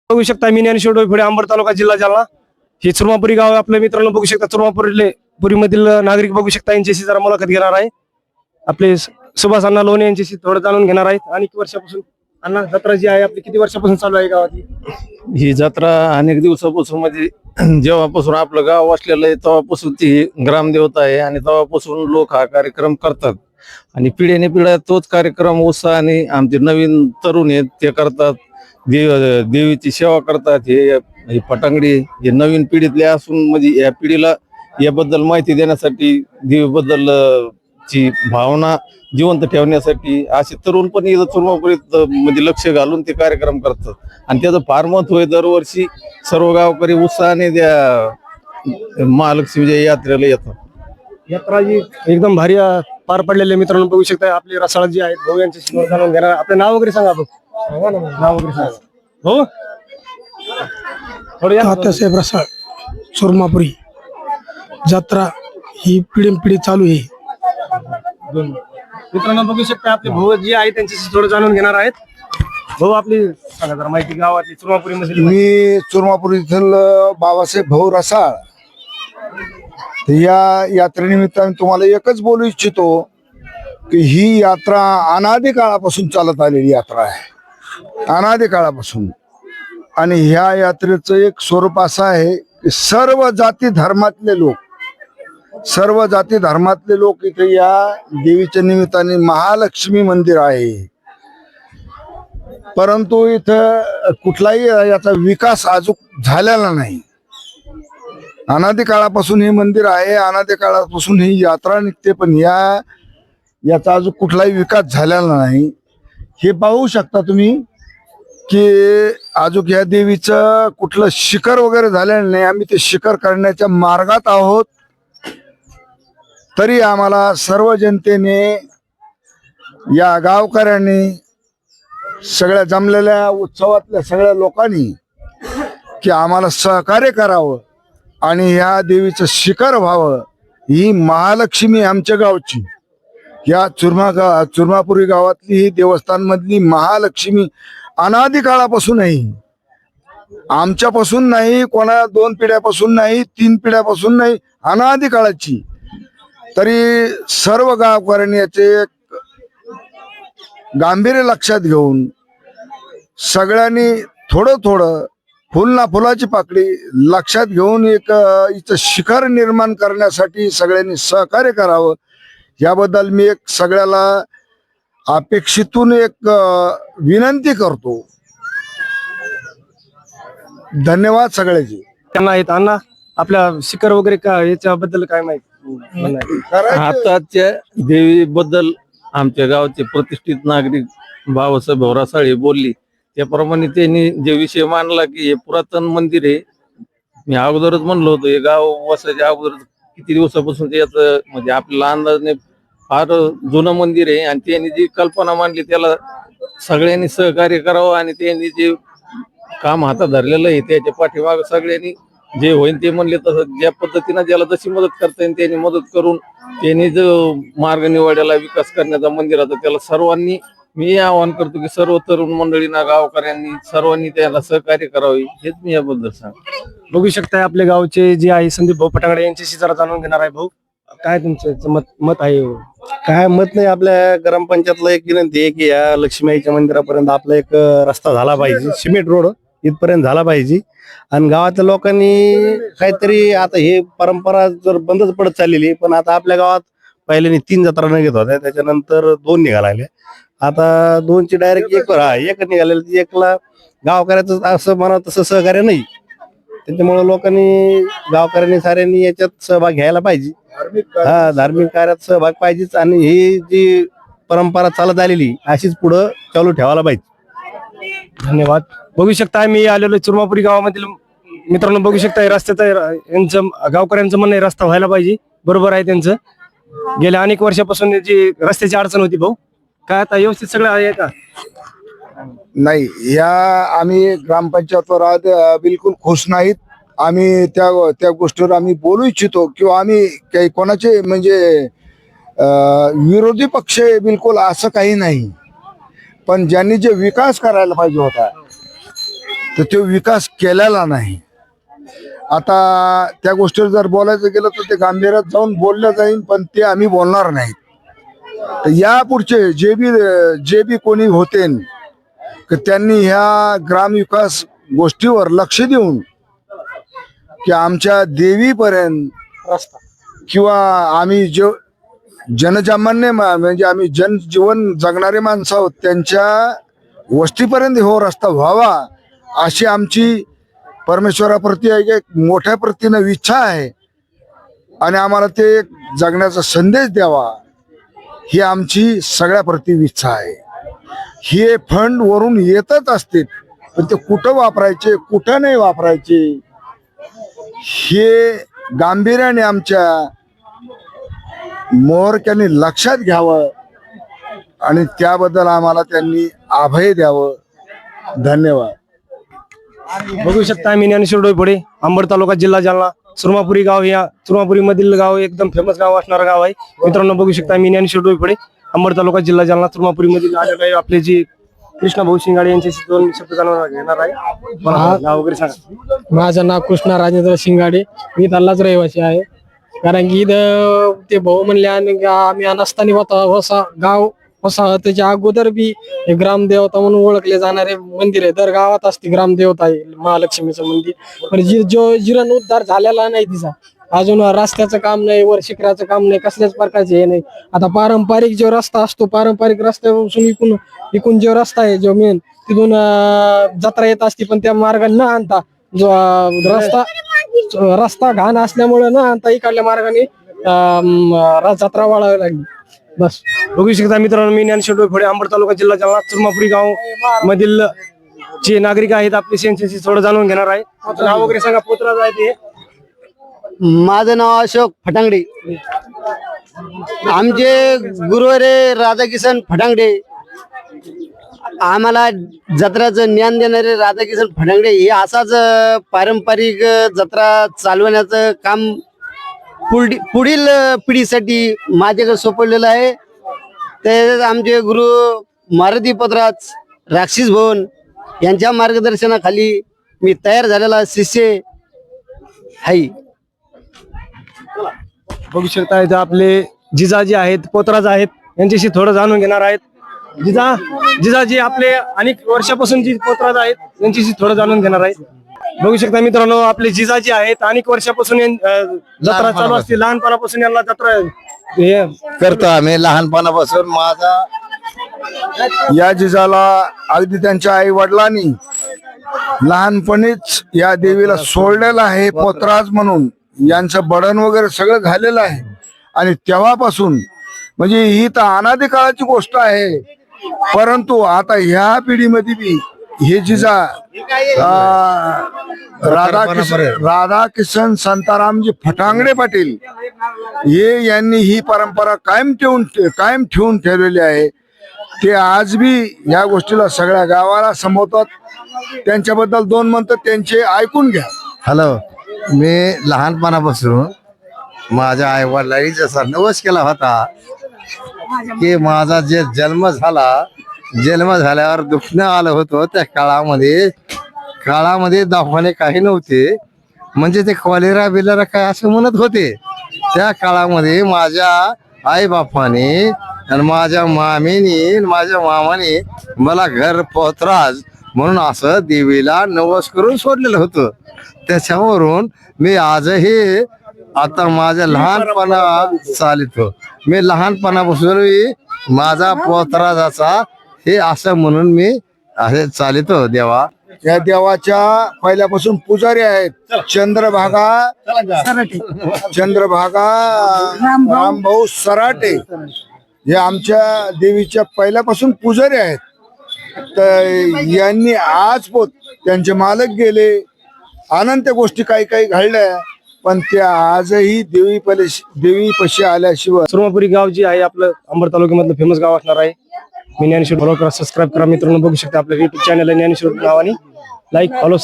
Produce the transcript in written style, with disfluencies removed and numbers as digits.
बघू शकता मी ज्ञानेश्वर डोईफोडे, अंबड तालुका, जिल्हा जालना. हे चुरमापुरी गाव आहे आपल्या मित्रांनो. बघू शकता पुरीमधील नागरिक बघू शकता, यांच्याशी जरा मुलाखत घेणार आहे. आपले सुभाष अण्णा लोणे यांच्याशी थोडं जाणून घेणार आहेत. अनेक वर्षापासून अण्णा जत्रा जी आहे आपली किती वर्षापासून चालू आहे गावात? ही जत्रा अनेक दिवसापासून म्हणजे जेव्हापासून आपलं गाव वसलेलं आहे तेव्हापासून ती ग्रामदेवता आहे आणि तेव्हापासून लोक हा कार्यक्रम करतात आणि पिढ्याने पिढ्या तोच कार्यक्रम उत्साहाने आमचे नवीन तरुण आहेत ते करतात. देवीची सेवा करतात. हे पटांगडी हे नवीन पिढीतले असून म्हणजे या पिढीला याबद्दल माहिती देण्यासाठी, देवीबद्दल ची भावना जिवंत ठेवण्यासाठी असे तरुण पण इथं चुरमापुरीत म्हणजे लक्ष घालून ते कार्यक्रम करतात आणि त्याचं फार महत्व आहे. दरवर्षी सर्व गावकरी उत्साहाने त्या महालक्ष्मीच्या यात्रेला येतात. यात्रा जी एकदम भारी पार पडलेले मित्रांनो. बघू शकता आपले रसाळ जी आहेत भाऊ यांच्याशी जाणून घेणार. आपलं नाव वगैरे सांगा भाऊ. नाव वगैरे सांगा भाऊ. तात्यासाहेब रसाळ, चुरमापुरी. जत्रा ही पिढी चालू आहे. मित्रांनो बघू शकता आपले भाऊ जी आहे त्यांच्याशी थोडं जाणून घेणार आहेत. भाऊ आपली सांगा जरा माहिती गावातली चुरमापुरी मध्ये. मी चुरमापुरीतील बाबासाहेब भाऊ रसाळ. या यात्रेनिमित्ताने तुम्हाला एकच बोलू इच्छितो की ही यात्रा अनादी काळापासून चालत आलेली यात्रा आहे, अनादी काळापासून. आणि ह्या यात्रेचं एक स्वरूप असं आहे की सर्व जाती धर्मातले लोक इथे या देवीच्या निमित्ताने, महालक्ष्मी मंदिर आहे परंतु इथं कुठलाही याचा विकास अजून झालेला नाही. अनादी काळापासून हे मंदिर आहे, अनादी काळापासून ही यात्रा निघते, पण याचा अजून कुठलाही विकास झालेला नाही. हे पाहू शकता तुम्ही की अजून या देवीचं कुठलं शिखर वगैरे झालेलं नाही. आम्ही ते शिखर करण्याच्या मार्गात आहोत. तरी आम्हाला सर्व जनतेने, या गावकऱ्यांनी, सगळ्या जमलेल्या उत्सवातल्या सगळ्या लोकांनी की आम्हाला सहकार्य करावं आणि ह्या देवीचं शिखर व्हावं. ही महालक्ष्मी आमच्या गावची, या चुरमापुरी गावातली ही देवस्थान मधली महालक्ष्मी अनादी काळापासून आहे. आमच्यापासून नाही, कोणा 2 पिढ्यापासून नाही, 3 पिढ्यापासून नाही, अनादी काळाची. तरी सर्व गावकऱ्यांनी याचे गांभीर्य लक्षात घेऊन सगळ्यांनी थोडं फुल ना फुलाची पाकळी लक्षात घेऊन एक इथं शिखर निर्माण करण्यासाठी सगळ्यांनी सहकार्य करावं. याबद्दल मी एक सगळ्याला अपेक्षितून एक विनंती करतो. धन्यवाद सगळ्याची. त्यांना आहेत अण्णा आपल्या शिखर वगैरे का याच्याबद्दल काय माहिती? आताच्या देवीबद्दल आमच्या गावचे प्रतिष्ठित नागरिक बाबासाहेब भाऊ रसाळ बोलली त्याप्रमाणे त्यांनी जे विषय मांडला की हे पुरातन मंदिर आहे. मी अगोदरच म्हणलो होतो हे गाव वसायच्या अगोदर किती दिवसापासून ते याचं म्हणजे आपल्याला अंदाजने फार जुनं मंदिर आहे आणि त्यांनी जी कल्पना मांडली त्याला सगळ्यांनी सहकार्य करावं आणि त्यांनी जे काम हातात धरलेलं आहे त्याच्या पाठीमाग सगळ्यांनी जे होईल ते म्हणले तसं ज्या पद्धतीनं ज्याला जशी मदत करता येईल त्यांनी मदत करून त्यांनी जो मार्ग निवडलेला विकास करण्याचा मंदिराचा त्याला सर्वांनी मी आवाहन करतो की सर्व तरुण मंडळींना, गावकऱ्यांनी सर्वांनी त्याला सहकार्य करावे हेच मी याबद्दल सांगतो. बघू शकताय आपले गावचे जे आहे संदीप भाऊ पटांगडे यांच्याशी जरा जाणून घेणार आहे. भाऊ काय तुमचं मत आहे? काय मत नाही, आपल्या ग्रामपंचायतला एक विनंती आहे की या लक्ष्मीआईच्या मंदिरापर्यंत आपला एक रस्ता झाला पाहिजे, सिमेंट रोड इथपर्यंत झाला पाहिजे. आणि गावातल्या लोकांनी काहीतरी, आता हे परंपरा जर बंदच पडत चाललेली, पण आता आपल्या गावात पहिल्याने 3 जत्रा निघत होत्या, त्याच्यानंतर 2 निघाल्या. आता 2ची डायरेक्ट एक निघालेली. एकला गावकऱ्याचं असं म्हणा तसं सहकार्य नाही, त्याच्यामुळे लोकांनी, गावकऱ्यांनी साऱ्यांनी याच्यात सहभाग घ्यायला पाहिजे. धार्मिक कार्यात सहभाग पाहिजेच आणि ही जी परंपरा चालत आलेली अशीच पुढं चालू ठेवायला पाहिजे. धन्यवाद. बघू शकता मी आलेलो चुरमापुरी गावामधील मित्रांनो. बघू शकता रस्त्याचा यांचं गावकऱ्यांचं म्हणणं रस्ता व्हायला पाहिजे. बरोबर आहे त्यांचं. गेल्या अनेक वर्षापासून जी रस्त्याची अडचण होती भाऊ, काय आता व्यवस्थित सगळं आहे का? नाही, या आम्ही ग्रामपंचायतवर बिलकुल खुश नाहीत. आम्ही त्या गोष्टीवर आम्ही बोलू इच्छितो किंवा आम्ही काही कोणाचे म्हणजे विरोधी पक्ष बिलकुल असं काही नाही, पण ज्यांनी जे विकास करायला पाहिजे होता तर तो विकास केलेला नाही. आता त्या गोष्टीवर जर बोलायचं गेलं तर ते गांभीर्यात जाऊन बोललं जाईल, पण ते आम्ही बोलणार नाहीत. तर यापुढचे जे बी कोणी होते की त्यांनी ह्या ग्रामविकास गोष्टीवर लक्ष देऊन की आमच्या देवीपर्यंत किंवा आम्ही जो जनसामान्य म्हणजे आम्ही जनजीवन जगणारे माणसं आहोत त्यांच्या वस्तीपर्यंत हो रस्ता व्हावा अशी आमची परमेश्वराप्रती एक मोठ्या प्रतीनं इच्छा आहे. आणि आम्हाला ते एक जगण्याचा संदेश द्यावा ही आमची सगळ्याप्रती इच्छा आहे. हे फंड वरून येतच असते, पण ते कुठं वापरायचे कुठं नाही वापरायचे हे गांभीर्याने आमच्या मोहरक्यांनी लक्षात घ्यावं आणि त्याबद्दल आम्हाला त्यांनी अभय द्यावं. धन्यवाद. बघू शकता आम्ही ज्ञानेश्वर डोईफोडे, अंबड तालुका, जिल्हा जालना. सुरमापुरी गाव या सुरमापुरी मधील गाव एकदम फेमस गाव असणारं गाव आहे. मित्रांनो बघू शकता आम्ही ज्ञानेश्वर डोईफोडे, अंबड तालुका, जिल्हा जालना. सुरमापुरी मधील काही आपले जे कृष्णा भाऊ शिंगाडे यांच्याशी 2 शब्द जाणून घेणार आहे. मला नाव वगैरे सांगा. माझं नाव कृष्णा राजेंद्र शिंगाडे, मी त्यालाच रहिवासी आहे. कारण की इथं ते भाऊ म्हणले आणि आम्ही अनस्तानी होता गाव त्याच्या अगोदर बी हे ग्रामदेवता म्हणून ओळखले जाणारे मंदिर आहे. दर गावात असते ग्रामदेवता आहे महालक्ष्मीचं मंदिर. पण जीर्णोद्धार झालेला नाही तिचा अजून. रस्त्याचं काम नाही, वर शिखराचं काम नाही, कसल्याच प्रकारचे हे नाही. आता पारंपरिक जो रस्ता असतो, पारंपरिक रस्त्यापासून इकून जो रस्ता आहे जो मेन तिथून जत्रा येत असते, पण त्या मार्गाने न आणता जो रस्ता घाण असल्यामुळे न आणता इकडल्या मार्गाने जत्रा वाढावी लागली. बस बघू शकता मित्रांनो, मी ज्ञानेश्वर डोईफोडे, अंबड तालुका, जिल्हा जालना. सुरमापुरी गाव मधील जे नागरिक आहेत आपले त्यांच्याशी थोडं जाणून घेणार आहे. नाव वगैरे सांगा. पोतराज आहे ते. माझं नाव अशोक फटांगडे. आमचे गुरुवारे राधाकिशन फटांगडे, आम्हाला जत्राचं ज्ञान देणारे राधाकिशन फटांगडे हे असाच पारंपरिक जत्रा चालवण्याचं काम पुढील पिढीसाठी माझ्याकडे सोपवलेलं आहे. ते आमचे गुरु मारुती पत्राच राक्षस भवन यांच्या मार्गदर्शनाखाली मी तयार झालेला शिष्य आहे. बघू शकता इथं आपले जिजाजी आहेत, पोतराज आहेत, यांच्याशी थोडं जाणून घेणार आहेत. जिजाजी आपले अनेक वर्षापासून जी पोतराज आहेत यांच्याशी थोडं जाणून घेणार आहेत. बघू शकता मित्रांनो, आपले जिजाजी आहेत, अनेक वर्षापासून जत्रा चालू असते. लहानपणापासून यांना जत्रा करतो आम्ही लहानपणापासून. माझा या जिजाला अगदी त्यांच्या आई वडिलांनी लहानपणीच या देवीला सोडलेलं आहे पोतराज म्हणून. यांचं बडण वगैरे सगळं झालेलं आहे आणि तेव्हापासून म्हणजे ही तर अनादी काळाची गोष्ट आहे. परंतु आता ह्या पिढीमध्ये बी हे जिजा राधाकिशन संतारामजी फटांगडे पाटील हे यांनी ही परंपरा कायम ठेवून ठेवलेली आहे. ते आज बी या गोष्टीला सगळ्या गावाला संबोधतात. त्यांच्याबद्दल 2 म्हणतात, त्यांचे ऐकून घ्या. हॅलो, मी लहानपणापासून माझ्या आई वडिलांनी जसा नवस केला होता की माझा जे जन्म झाल्यावर दुखणं आलं होतं, त्या काळामध्ये दवाखाने काही नव्हते. म्हणजे ते कॉलेरा बिलेरा काय असं म्हणत होते. त्या काळामध्ये माझ्या आई बापाने आणि माझ्या मामीनी माझ्या मामाने मला घर पोतराज म्हणून असं देवीला नवस करून सोडलेलं होतं. त्याच्यावरून मी आजही आता माझ्या लहानपणा चालितो. मी लहानपणापासून माझा पोतराजाचा हे असं म्हणून मी असे चालितो. देवा या देवाच्या पहिल्यापासून पुजारी आहेत. चंद्रभागा रामभाऊ सराटे हे आमच्या देवीच्या पहिल्यापासून पुजारी आहेत. तर यांनी आज त्यांचे मालक गेले, अनंत गोष्टी काही घडल्या, पण त्या आजही देवीपाशी आल्याशिवाय. सुरमापुरी गाव जे आहे आपलं अंबड तालुक्यामधलं फेमस गाव असणार आहे. मी ज्ञानेश्वर, फॉलो करा, सबस्क्राईब करा. मित्रांनो बघू शकता आपल्या युट्यूब चॅनल ज्ञानेश्वर नावाने. Like, follow,